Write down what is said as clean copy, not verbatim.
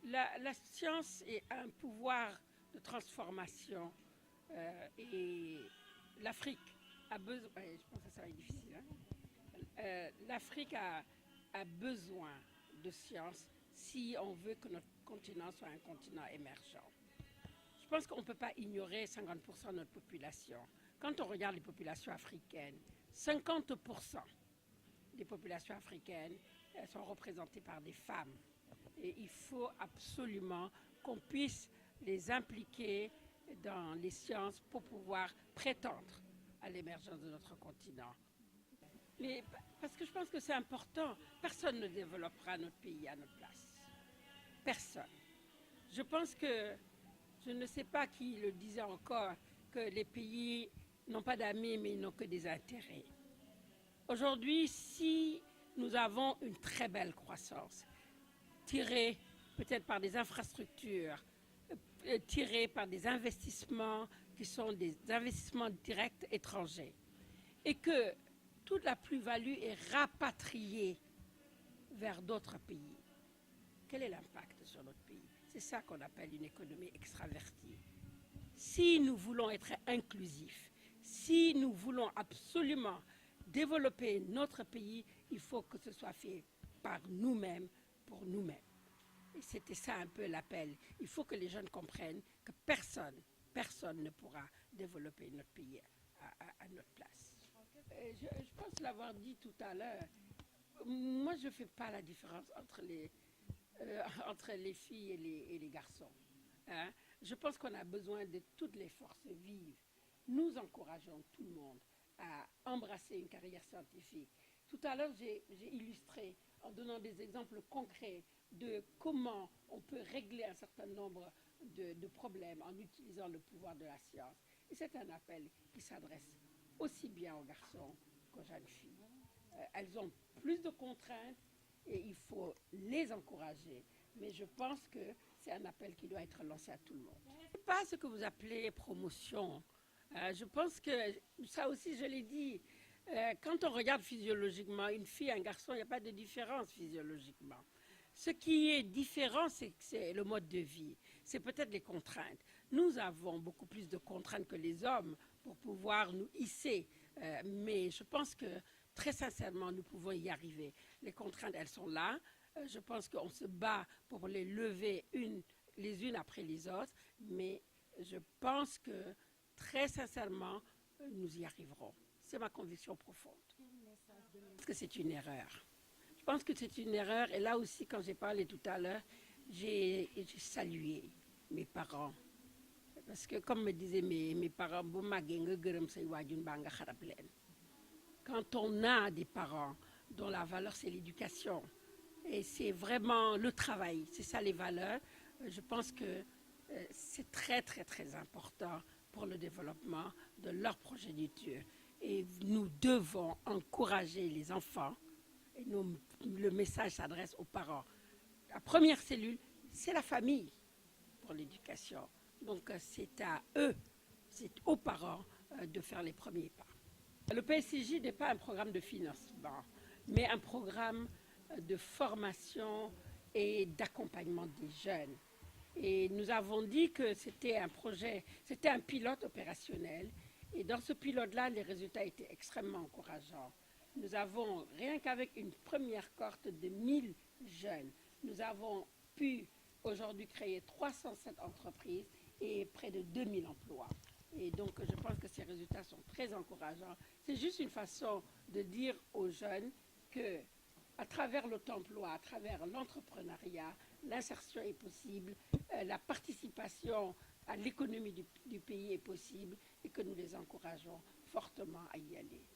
La science a un pouvoir de transformation et l'Afrique a besoin, je pense que ça va être difficile, l'Afrique a besoin de science si on veut que notre continent soit un continent émergent. Je pense qu'on ne peut pas ignorer 50% de notre population. Quand on regarde les populations africaines, 50% des populations africaines sont représentées par des femmes. Et il faut absolument qu'on puisse les impliquer dans les sciences pour pouvoir prétendre à l'émergence de notre continent. Mais parce que je pense que c'est important, personne ne développera notre pays à notre place. Personne. Je pense que, je ne sais pas qui le disait encore, que les pays n'ont pas d'amis, mais ils n'ont que des intérêts. Aujourd'hui, si nous avons une très belle croissance, tirée peut-être par des infrastructures, tirée par des investissements qui sont des investissements directs étrangers, et que toute la plus-value est rapatriée vers d'autres pays, quel est l'impact sur notre pays? C'est ça qu'on appelle une économie extravertie. Si nous voulons être inclusifs, si nous voulons absolument développer notre pays, il faut que ce soit fait par nous-mêmes, pour nous-mêmes. Et c'était ça un peu l'appel. Il faut que les jeunes comprennent que personne ne pourra développer notre pays à notre place. Je pense l'avoir dit tout à l'heure. Moi, je ne fais pas la différence entre les filles et les garçons. Hein? Je pense qu'on a besoin de toutes les forces vives. Nous encourageons tout le monde à embrasser une carrière scientifique. Tout à l'heure, j'ai illustré en donnant des exemples concrets de comment on peut régler un certain nombre de problèmes en utilisant le pouvoir de la science. Et c'est un appel qui s'adresse aussi bien aux garçons qu'aux jeunes filles. Elles ont plus de contraintes et il faut les encourager. Mais je pense que c'est un appel qui doit être lancé à tout le monde. Ce n'est pas ce que vous appelez promotion. Je pense que, ça aussi je l'ai dit, quand on regarde physiologiquement une fille et un garçon, il n'y a pas de différence physiologiquement. Ce qui est différent, c'est le mode de vie. C'est peut-être les contraintes. Nous avons beaucoup plus de contraintes que les hommes pour pouvoir nous hisser. Mais je pense que, très sincèrement, nous pouvons y arriver. Les contraintes, elles sont là. Je pense qu'on se bat pour les lever les unes après les autres. Mais je pense que, très sincèrement, nous y arriverons. C'est ma conviction profonde. Je pense que c'est une erreur. Je pense que c'est une erreur. Et là aussi, quand j'ai parlé tout à l'heure, j'ai salué mes parents. Parce que, comme me disaient mes parents, quand on a des parents dont la valeur, c'est l'éducation, et c'est vraiment le travail, c'est ça les valeurs, je pense que c'est très, très, très important pour le développement de leur progéniture. Et nous devons encourager les enfants, et le message s'adresse aux parents. La première cellule, c'est la famille pour l'éducation. Donc c'est à eux, c'est aux parents de faire les premiers pas. Le PSCJ n'est pas un programme de financement, mais un programme de formation et d'accompagnement des jeunes. Et nous avons dit que c'était un projet, c'était un pilote opérationnel. Et dans ce pilote-là, les résultats étaient extrêmement encourageants. Nous avons, rien qu'avec une première cohorte de 1000 jeunes, nous avons pu aujourd'hui créer 307 entreprises et près de 2000 emplois. Et donc, je pense que ces résultats sont très encourageants. C'est juste une façon de dire aux jeunes que, à travers l'auto-emploi, à travers l'entrepreneuriat, l'insertion est possible, la participation à l'économie du pays est possible et que nous les encourageons fortement à y aller.